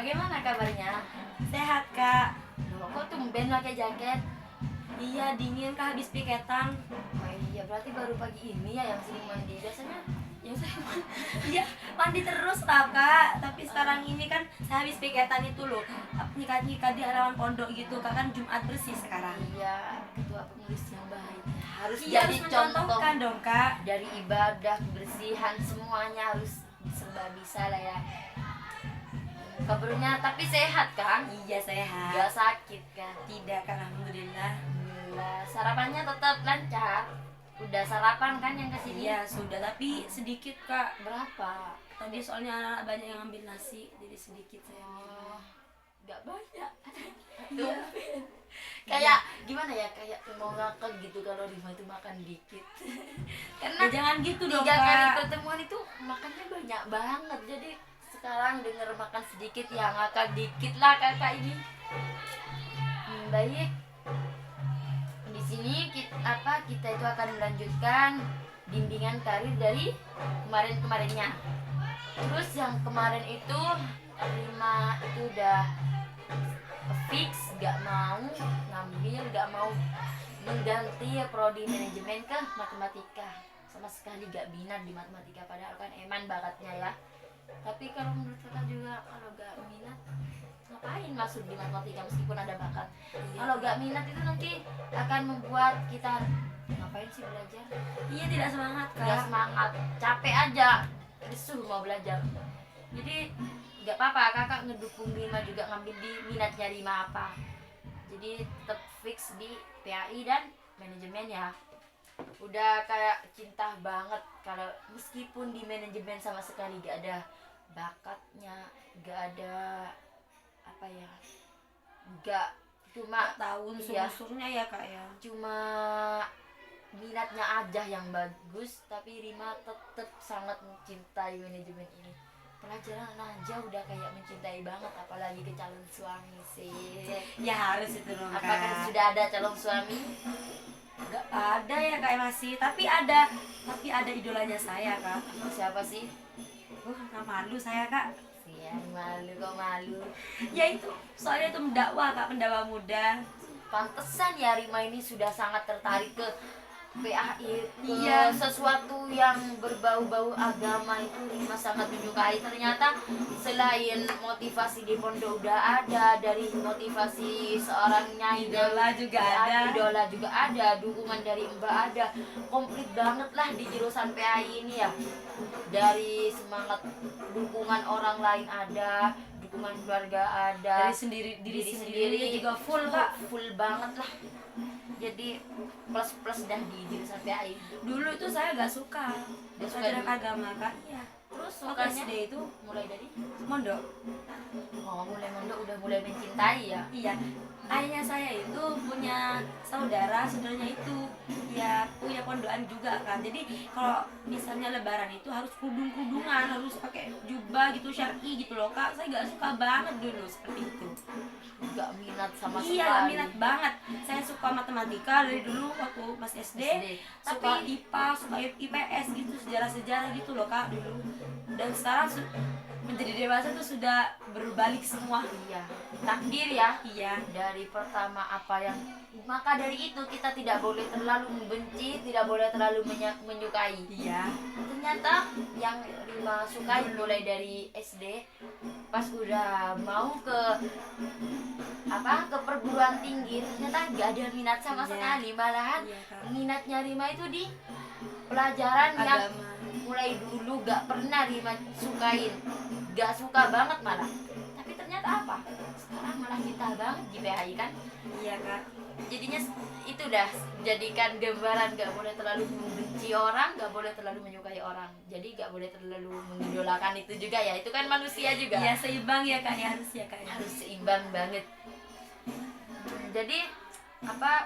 bagaimana kabarnya? Sehat kak. Loh, kok tumben pakai jaket? Iya dingin kak, habis piketan. Oh iya, berarti baru pagi ini ya yang sering mandi. Biasanya yang saya mandi. Iya mandi terus tau kak. Tapi sekarang ini kan saya habis piketan itu loh, nyikat-nyikat di halaman pondok gitu kak, kan Jumat bersih sekarang. Iya, ketua pengurus yang baik. Harus Iya, jadi harus contoh mencontohkan dong kak. dari ibadah, kebersihan, semuanya harus serba bisa lah ya. Kabarnya tapi sehat kan? Iya sehat. Gak sakit kan? Tidak kak, alhamdulillah. Alhamdulillah. Sarapannya tetap lancar. Udah sarapan kan yang kesini? Iya sudah, tapi sedikit kak. Berapa? Tadi soalnya anak banyak yang ambil nasi, jadi sedikit saya ambil. Oh, gak banyak. Iya. Kayak gimana ya, kayak mau ngakak gitu kalau Rima itu makan dikit. Karena Ya, jangan gitu dong 3 kali kak. pertemuan itu makannya banyak banget. Jadi sekarang denger makan sedikit ya ngakak dikit lah kakak ini. Baik. Di sini kita itu akan melanjutkan bimbingan karir dari kemarin-kemarinnya. Terus yang kemarin itu Rima itu udah fix gak mau ngambil, gak mau mengganti prodi manajemen ke matematika. Sama sekali gak minat di matematika, padahal kan eman bakatnya ya. Tapi kalau menurut kakak juga, kalau gak minat ngapain masuk di matematika meskipun ada bakat. Kalau gak minat itu nanti akan membuat kita ngapain sih belajar, Iya tidak semangat gak kak. semangat, capek aja, disuruh mau belajar. Jadi gak apa-apa, kakak ngedukung Rima juga ngambil di minatnya Rima apa. Jadi tetap fix di PAI dan manajemen ya. Udah kayak cinta banget kalau meskipun di manajemen sama sekali gak ada bakatnya, gak ada apa ya, gak cuma Tahu iya, unsur-unsurnya ya kak ya. cuma minatnya aja yang bagus, tapi Rima tetap sangat mencintai manajemen ini. Pelajaran aja udah kayak mencintai banget, apalagi ke calon suami sih. Ya harus itu dong Apakah kak. sudah ada calon suami? Gak ada ya kak masih, tapi ada idolanya saya kak. Siapa sih? Nggak malu saya kak. Ya, malu kok malu. Ya itu soalnya itu mendakwah kak, pendakwah muda. Pantesan ya Rima ini sudah sangat tertarik ke PAI, ke Iya. sesuatu yang berbau-bau agama itu Rima sangat menyukai. Ternyata selain motivasi di pondok udah ada, dari motivasi seorang nyai Idola juga ada. idola juga ada, dukungan dari Mbak ada, komplit banget lah di jurusan PAI ini ya. Dari semangat dukungan orang lain ada, dukungan keluarga ada, Dari diri sendiri juga full kak. full banget lah. Jadi plus dah di jurusan PAI. Dulu itu saya gak suka Gak suka pelajaran dulu? agama kak. Iya. Terus Waktu sukanya SD itu mulai dari mondok. mulai mondok udah mulai mencintai ya. Iya, ayahnya saya itu punya saudaranya itu ya punya pondokan juga kan. Jadi kalau misalnya lebaran itu harus kerudungan, harus pakai jubah gitu syar'i gitu loh kak. Saya gak suka banget dulu seperti itu. Gak minat sama sekali. Iya, gak minat banget. Saya suka matematika dari dulu waktu pas SD. Suka Tapi IPA, suka IPS gitu, sejarah-sejarah gitu loh kak dulu. Dan sekarang menjadi dewasa tuh sudah berbalik semua. iya, takdir ya. Iya. Dari pertama apa yang, maka dari itu kita tidak boleh terlalu membenci, tidak boleh terlalu menyukai. Iya. Ternyata yang Rima sukai mulai dari SD, pas udah mau ke ke perguruan tinggi, ternyata gak ada minat sama Iya. sekali. Malahan Iya, Kak. minatnya Rima itu di pelajaran yang Agama. mulai dulu gak pernah Rima sukain, gak suka banget malah. Tapi ternyata apa? Sekarang malah cinta banget di PAI kan. Iya kak. Jadinya itu dah jadikan gambaran, gak boleh terlalu membenci orang, gak boleh terlalu menyukai orang. Jadi gak boleh terlalu mengidolakan itu juga ya. Itu kan manusia juga. Iya seimbang ya kak ya, harus ya kak ya. Harus seimbang banget. Jadi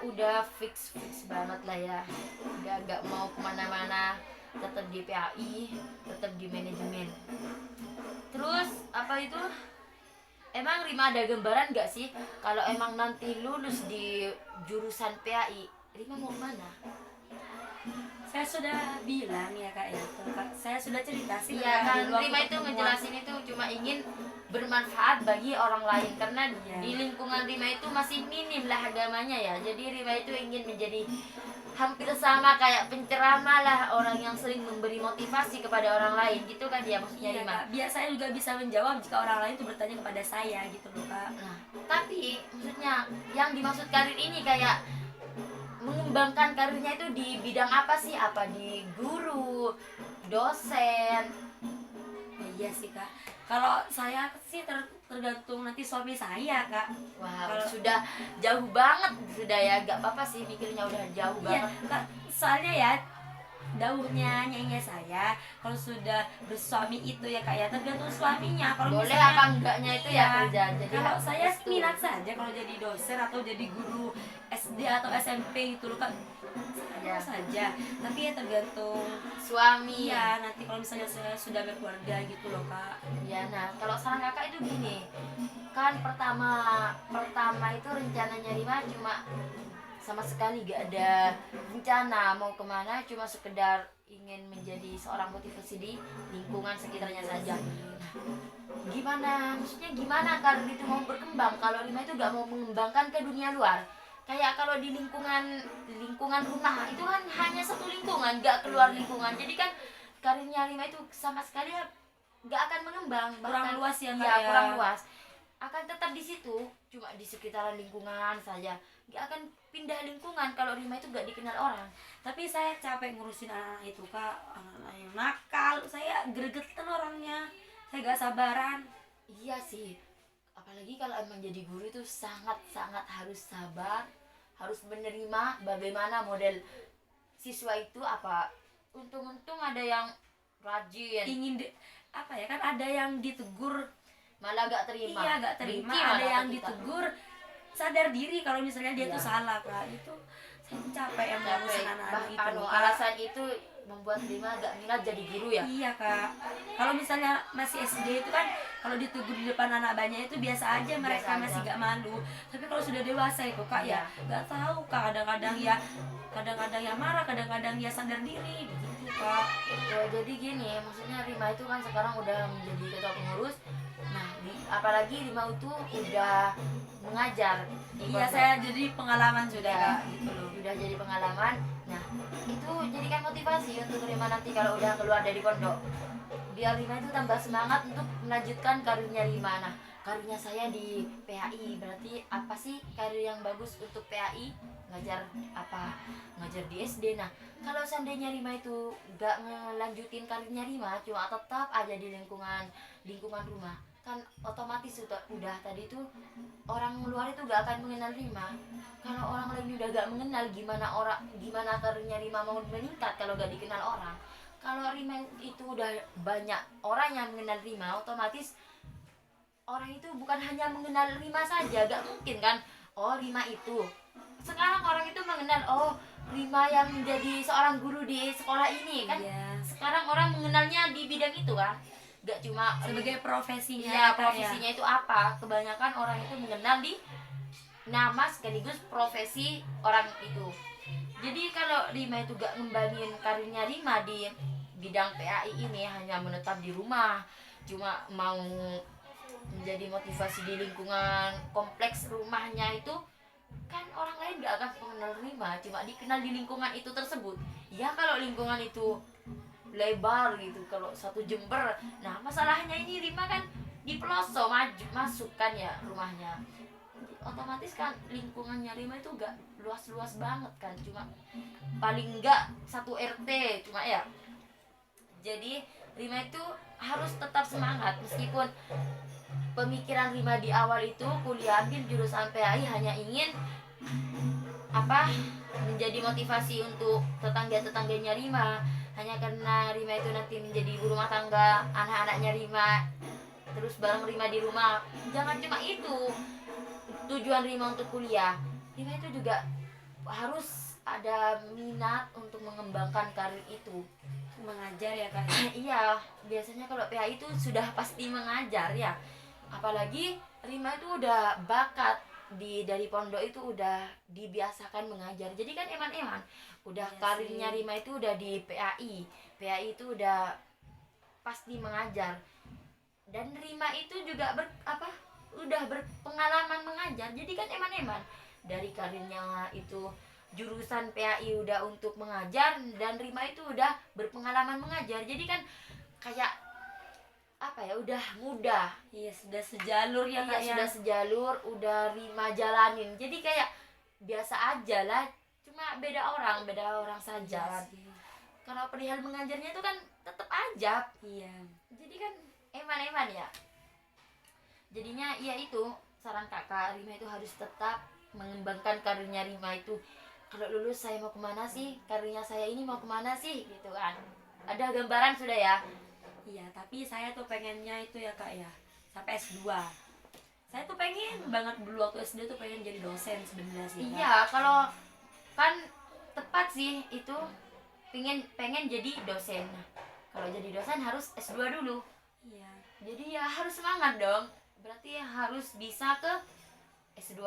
udah fix banget lah ya. Udah gak mau kemana-mana, tetap di PAI, tetap di manajemen. Terus emang Rima ada gambaran gak sih kalau emang nanti lulus di jurusan PAI, Rima mau kemana? Saya sudah bilang ya kak ya, Kak, saya sudah cerita sih. Iya kan, dulu waktu Rima itu pertemuan. ngejelasin itu cuma ingin bermanfaat bagi orang lain, karena Iya. di lingkungan Rima itu masih minim lah agamanya ya. Jadi Rima itu ingin menjadi hampir sama kayak penceramah lah, orang yang sering memberi motivasi kepada orang lain gitu kan dia maksudnya Iya Rima. kak, biar saya juga bisa menjawab jika orang lain tuh bertanya kepada saya gitu loh kak. Nah, tapi maksudnya yang dimaksud karir ini kayak mengembangkan karirnya itu di bidang apa sih? Apa di guru, dosen? Iya sih kak, kalau saya sih tergantung nanti suami saya kak. Wah, Kalau- sudah jauh banget sudah ya, gak apa-apa sih mikirnya udah jauh Iya banget. kak, soalnya ya daunnya nyanyi saya kalau sudah bersuami itu ya kak ya tergantung suaminya. Kalau Boleh misalnya apa enggaknya itu ya kerja. Jadi kalau harus saya restu. minat saja kalau jadi dosen atau jadi guru SD atau SMP gitu loh kak, Ya. saja. Tapi ya tergantung Suami. iya nanti kalau misalnya saya sudah berkeluarga gitu loh kak. Ya, nah kalau saran kakak itu gini, kan pertama itu rencananya Rima cuma sama sekali gak ada rencana mau kemana, cuma sekedar ingin menjadi seorang motivasi di lingkungan sekitarnya saja. Gimana, maksudnya gimana karir itu mau berkembang kalau Rima itu gak mau mengembangkan ke dunia luar? Kayak kalau di lingkungan rumah itu kan hanya satu lingkungan, gak keluar lingkungan. Jadi kan karirnya Rima itu sama sekali gak akan mengembang, Kurang luas ya, Kak, ya, ya. kurang luas. Akan tetap di situ, cuma di sekitaran lingkungan saja. Gak akan pindah lingkungan kalau Rima itu gak dikenal orang. Tapi saya capek ngurusin anak-anak itu kak, anak-anak yang nakal, saya gregetan orangnya, saya gak sabaran. Iya sih, apalagi kalau emang jadi guru itu sangat-sangat harus sabar, harus menerima bagaimana model siswa itu. Apa untung-untung ada yang rajin Apa ya kan ada yang ditegur malah gak terima. iya gak terima, Benci ada malah yang ke kita. ditegur sadar diri kalau misalnya dia Iya. tuh salah kak. Itu saya capek yang ngurusin Capek. anak-anak itu Bahkan loh, Kak. alasan itu membuat Rima gak minat jadi guru ya. Iya kak, kalau misalnya masih SD itu kan kalau ditegur di depan anak banyak itu biasa aja, mereka Biasa masih aja. gak malu. Tapi kalau sudah dewasa itu kak ya gak tahu kak, kadang-kadang ya marah, kadang-kadang ya sadar diri gitu kak. Ya, jadi gini, maksudnya Rima itu kan sekarang udah menjadi ketua pengurus. Nah, apalagi Rima itu udah mengajar di Iya pondok. saya jadi pengalaman sudah Udah. kak gitu loh. Udah jadi pengalaman. Nah, itu jadikan motivasi untuk Rima nanti kalau udah keluar dari pondok, biar Rima itu tambah semangat untuk melanjutkan karirnya Rima. Nah, karirnya saya di PAI, berarti apa sih karir yang bagus untuk PAI? Ngajar apa? Ngajar di SD. Nah, kalau seandainya Rima itu gak ngelanjutin karirnya Rima, cuma tetap aja di lingkungan rumah, kan otomatis udah tadi tuh orang luar itu gak akan mengenal Rima. Kalau orang lain udah gak mengenal, gimana karirnya Rima mau meningkat kalau gak dikenal orang. Kalau Rima itu udah banyak orang yang mengenal Rima, otomatis orang itu bukan hanya mengenal Rima saja, gak mungkin kan. Oh, Rima itu sekarang orang itu mengenal, oh, Rima yang menjadi seorang guru di sekolah ini kan. Iya, Sekarang orang mengenalnya di bidang itu kan, gak cuma sebagai profesinya ya Kak, profesinya itu apa. Kebanyakan orang itu mengenal di nama sekaligus profesi orang itu. Jadi kalau Rima itu gak ngembangin karirnya Rima di bidang PAI ini, hanya menetap di rumah, cuma mau menjadi motivasi di lingkungan kompleks rumahnya itu, kan orang lain gak akan mengenal Rima, cuma dikenal di lingkungan itu tersebut. Ya kalau lingkungan itu lebar gitu, kalau satu Jember, nah masalahnya ini Rima kan di pelosok masuk kan ya rumahnya, otomatis kan lingkungannya Rima itu gak luas-luas banget kan, cuma paling enggak satu RT cuma ya. Jadi Rima itu harus tetap semangat, meskipun pemikiran Rima di awal itu kuliah ambil jurusan PAI hanya ingin apa, menjadi motivasi untuk tetangga-tetangganya Rima, hanya karena Rima itu nanti menjadi ibu rumah tangga, anak-anaknya Rima terus bareng Rima di rumah. Jangan cuma itu tujuan Rima untuk kuliah. Rima itu juga harus ada minat untuk mengembangkan karir itu. mengajar ya kak. Iya, biasanya kalau PA itu sudah pasti mengajar ya. Apalagi Rima itu udah bakat dari pondok itu udah dibiasakan mengajar. Jadi kan eman-eman udah Iya karirnya sih. Rima itu udah di PAI. PAI itu udah pasti mengajar. Dan Rima itu juga udah berpengalaman mengajar, jadi kan eman-eman dari karirnya itu jurusan PAI udah untuk mengajar, dan Rima itu udah berpengalaman mengajar, jadi kan kayak apa ya, udah mudah. Iya, sudah sejalur ya Iya, Kak ya. sudah sejalur, udah Rima jalanin, jadi kayak biasa aja lah, cuma beda orang saja. Iya sih. Kalau perihal mengajarnya itu kan tetap aja, Iya. jadi kan eman-eman ya. Jadinya ya itu saran kakak, Rima itu harus tetap mengembangkan karirnya. Rima itu kalau lulus saya mau kemana sih, karirnya saya ini mau kemana sih gitu kan, ada gambaran sudah ya. Iya, tapi saya tuh pengennya itu ya Kak ya, sampai S2. Saya tuh pengen banget dulu waktu SD tuh pengen jadi dosen sebenarnya sih Kak. Iya, kalau kan tepat sih itu, pengen jadi dosen. Nah, kalau jadi dosen harus S2 dulu, Iya. jadi ya harus semangat dong, berarti harus bisa ke S2.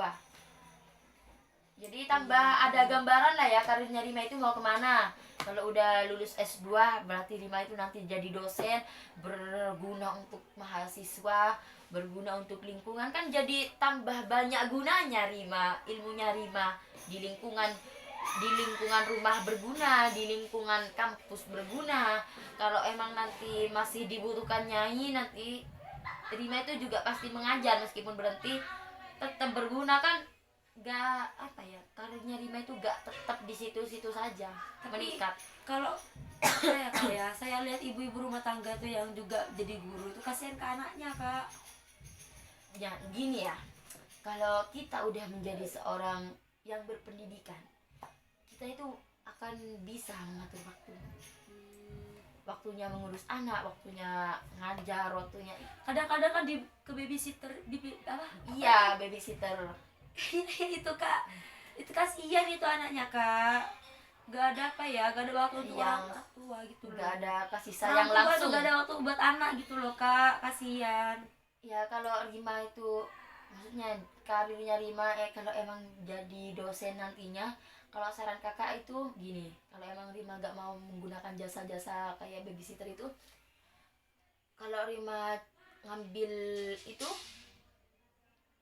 Jadi tambah ada gambaran lah ya karirnya Rima itu mau kemana. Kalau udah lulus S2 berarti Rima itu nanti jadi dosen, berguna untuk mahasiswa, berguna untuk lingkungan, kan jadi tambah banyak gunanya Rima, ilmunya Rima di lingkungan rumah berguna, di lingkungan kampus berguna. Kalau emang nanti masih dibutuhkan nyai, nanti Rima itu juga pasti mengajar meskipun berhenti, tetap berguna kan. Gak apa ya, karirnya Rima itu gak tetap di situ-situ saja, Tapi meningkat. kalau saya Kak ya, saya lihat ibu-ibu rumah tangga tuh yang juga jadi guru itu kasihan ke anaknya Kak. Ya gini ya, kalau kita udah menjadi seorang yang berpendidikan, kita itu akan bisa mengatur waktunya mengurus anak, waktunya ngajar, waktunya Kadang-kadang kan ke babysitter apa? iya babysitter. Itu Kak, itu kasihan itu anaknya Kak, gak ada apa ya, gak ada waktu untuk Yang orang tua gitu loh. Gak ada kasih Orang sayang tua tuh langsung. gak ada waktu buat anak gitu loh Kak, kasihan. Ya kalau Rima itu, maksudnya karirnya Rima kalau emang jadi dosen nantinya, kalau saran kakak itu gini, kalau emang Rima gak mau menggunakan jasa-jasa kayak babysitter itu, kalau Rima ngambil itu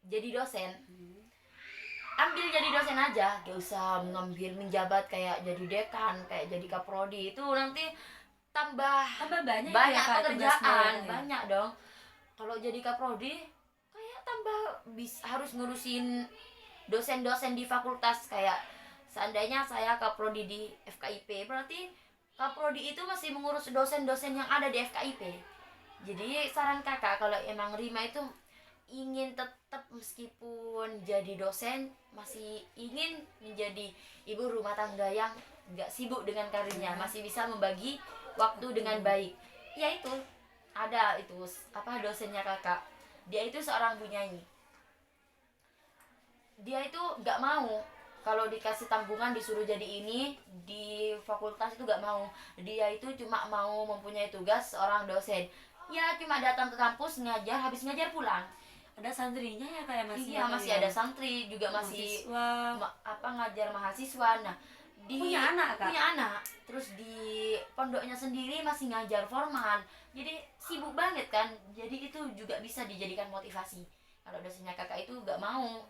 jadi dosen, ambil jadi dosen aja, gak usah mengambil menjabat kayak jadi dekan, kayak jadi kaprodi, itu nanti tambah banyak banyak ya, Kak, pekerjaan, tugasnya ya. banyak dong. Kalau jadi kaprodi kayak tambah harus ngurusin dosen-dosen di fakultas, kayak seandainya saya kaprodi di FKIP, berarti kaprodi itu masih mengurus dosen-dosen yang ada di FKIP. Jadi saran kakak, kalau emang Rima itu ingin tetap meskipun jadi dosen, masih ingin menjadi ibu rumah tangga yang gak sibuk dengan karirnya, masih bisa membagi waktu dengan baik, yaitu ada itu dosennya kakak, dia itu seorang penyanyi, dia itu gak mau kalau dikasih tanggungan disuruh jadi ini di fakultas, itu gak mau. Dia itu cuma mau mempunyai tugas seorang dosen, ya cuma datang ke kampus ngajar, habis ngajar pulang. Ada santrinya ya kayak masih Iya, masih ada santri juga, masih ngajar mahasiswa. Nah, punya anak Kak? Punya anak, terus di pondoknya sendiri masih ngajar formal, jadi sibuk banget kan. Jadi itu juga bisa dijadikan motivasi. Kalau dosennya kakak itu gak mau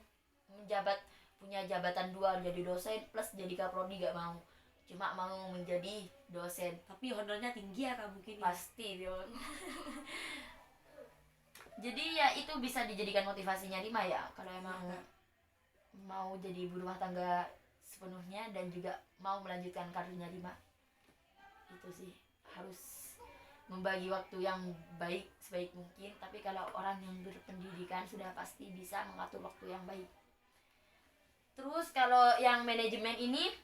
punya jabatan dua, jadi dosen plus jadi kaprodi, gak mau, cuma mau menjadi dosen. Tapi honornya tinggi ya Kak mungkin ya? Pasti dong. Jadi ya itu bisa dijadikan motivasinya Rima ya, kalau emang mau jadi ibu rumah tangga sepenuhnya dan juga mau melanjutkan karirnya Rima. Itu sih, harus membagi waktu yang baik sebaik mungkin. Tapi kalau orang yang berpendidikan sudah pasti bisa mengatur waktu yang baik. Terus kalau yang manajemen ini,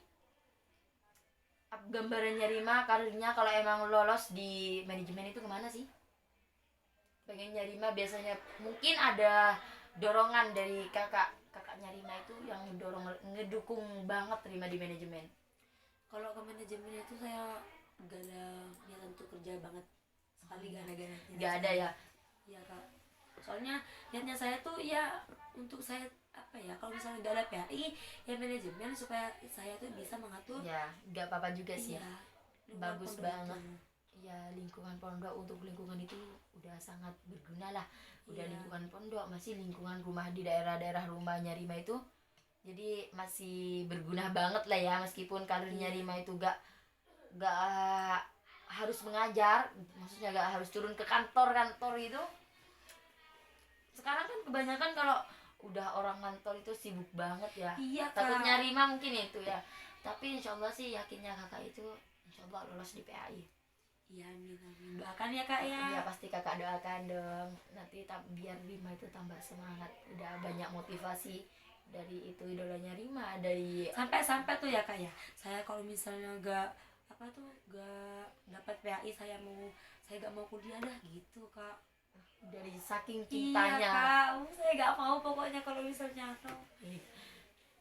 gambarannya Rima karirnya kalau emang lolos di manajemen itu kemana sih? Pengennya Rima biasanya mungkin ada dorongan dari kakaknya Rima itu yang ngedukung banget Rima di manajemen. Kalau ke manajemen itu saya gak ada niatan untuk kerja banget sekali, gak ada ya? Iya Kak, soalnya niatnya saya tuh ya untuk saya apa ya, kalau misalnya gak ada PAI ya manajemen, supaya saya tuh bisa mengatur. Ya gak apa-apa juga sih. Iya, Bagus banget. ya lingkungan pondok untuk lingkungan itu udah sangat berguna lah. Udah Iya. lingkungan pondok, masih lingkungan rumah di daerah-daerah rumahnya Rima itu, jadi masih berguna banget lah ya, meskipun karirnya Iya. Rima itu gak harus mengajar, maksudnya gak harus turun ke kantor itu. Sekarang kan kebanyakan kalau udah orang kantor itu sibuk banget ya. Iya, Kak. Takutnya Rima mungkin itu ya, tapi insya Allah sih yakinnya kakak itu insya Allah lolos di PAI. Iya, amin, amin. Doakan ya Kak ya. Ya pasti kakak doakan dong, nanti biar Rima itu tambah semangat, udah banyak motivasi dari itu idolanya Rima, dari Sampai tuh ya Kak ya, saya kalau misalnya gak dapat PAI, saya gak mau kuliah dah gitu Kak. dari saking Iya cintanya. Kak, saya gak mau pokoknya kalau misalnya tuh.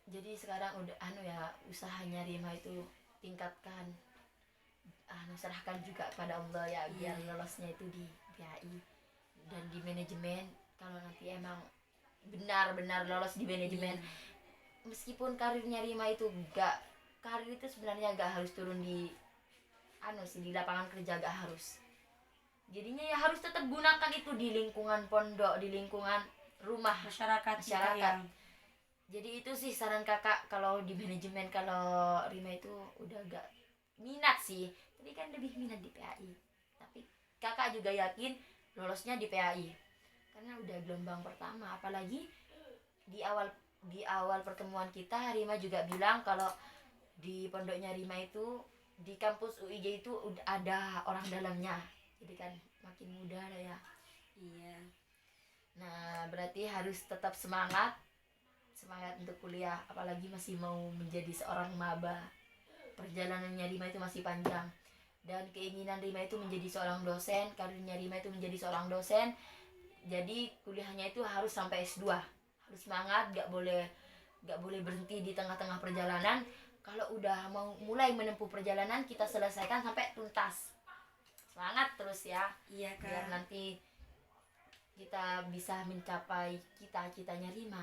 Jadi sekarang udah ya, usahanya Rima itu tingkatkan, serahkan juga pada Allah ya, biar lolosnya itu di PAI dan di manajemen. Kalau nanti emang benar-benar lolos di manajemen, meskipun karirnya Rima itu karir itu sebenarnya gak harus turun di di lapangan kerja, gak harus. Jadinya ya harus tetap gunakan itu di lingkungan pondok, di lingkungan rumah Masyarakat. masyarakat. Jadi itu sih saran kakak, kalau di manajemen, kalau Rima itu udah gak minat sih, tapi kan lebih minat di PAI. Tapi kakak juga yakin lolosnya di PAI karena udah gelombang pertama. Apalagi di awal pertemuan kita, Rima juga bilang kalau di pondoknya Rima itu, di kampus UIJ itu udah ada orang dalamnya, jadi kan makin muda lah ya. Iya. Nah berarti harus tetap semangat untuk kuliah, apalagi masih mau menjadi seorang maba. Perjalanannya Rima itu masih panjang, dan keinginan Rima itu menjadi seorang dosen, karirnya Rima itu menjadi seorang dosen. Jadi kuliahnya itu harus sampai S2, harus semangat, gak boleh berhenti di tengah-tengah perjalanan. Kalau udah mau mulai menempuh perjalanan, kita selesaikan sampai tuntas. Semangat terus ya. Iya Kak. Biar nanti kita bisa mencapai cita-citanya Rima,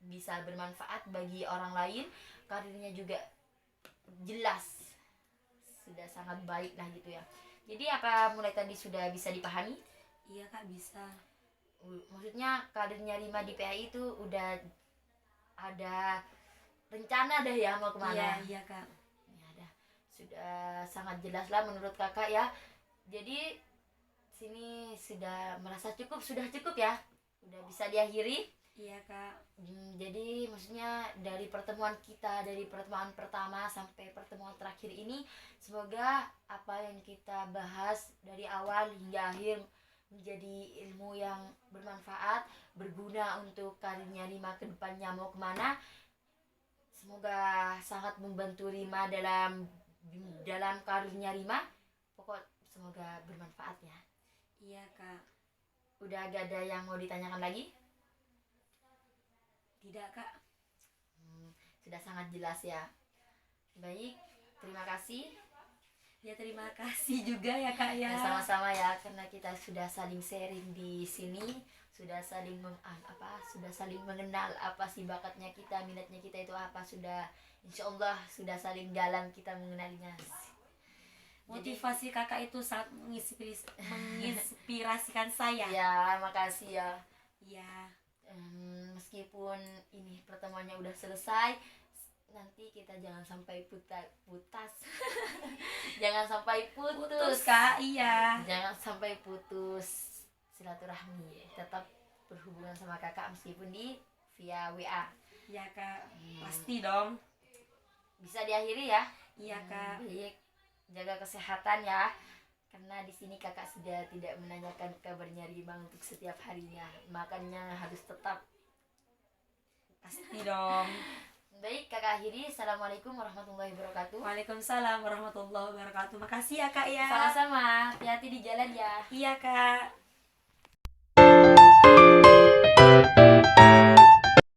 bisa bermanfaat bagi orang lain, karirnya juga jelas, sudah sangat baik lah gitu ya. Jadi apa mulai tadi sudah bisa dipahami? Iya Kak, bisa. Maksudnya karirnya Rima di PAI itu udah ada rencana deh ya mau kemana? Iya Kak. Ya dah, sudah sangat jelas lah menurut kakak ya. Jadi sini sudah merasa sudah cukup ya, udah bisa diakhiri. Iya Kak. Jadi maksudnya dari pertemuan kita, dari pertemuan pertama sampai pertemuan terakhir ini, semoga apa yang kita bahas dari awal hingga akhir menjadi ilmu yang bermanfaat, berguna untuk karirnya Rima ke depannya mau kemana. Semoga sangat membantu Rima dalam karirnya Rima. Pokok semoga bermanfaat ya. Iya Kak. Udah gak ada yang mau ditanyakan lagi? Tidak Kak. Sudah sangat jelas ya. Baik, terima kasih. Ya terima kasih juga ya Kak ya. Sama-sama ya, karena kita sudah saling sharing di sini, sudah saling sudah saling mengenal apa sih bakatnya kita, minatnya kita itu apa, sudah insyaallah sudah saling jalan kita mengenalinya. Motivasi Kakak itu sangat menginspirasikan saya. Ya, makasih ya. Iya. Meskipun ini pertemuannya udah selesai, nanti kita jangan sampai putus. Jangan sampai putus Kak, iya. Jangan sampai putus silaturahmi, tetap berhubungan sama kakak meskipun via WA. Iya Kak, pasti dong. Bisa diakhiri ya. Iya Kak. Baik, jaga kesehatan ya, karena di sini kakak sudah tidak menanyakan kabarnya Rima untuk setiap harinya, makanya harus tetap. Pasti dong. Baik, kakak akhiri. Assalamualaikum warahmatullahi wabarakatuh. Waalaikumsalam warahmatullahi wabarakatuh. Makasih ya Kak ya. Sama-sama, hati-hati di jalan ya. Iya Kak.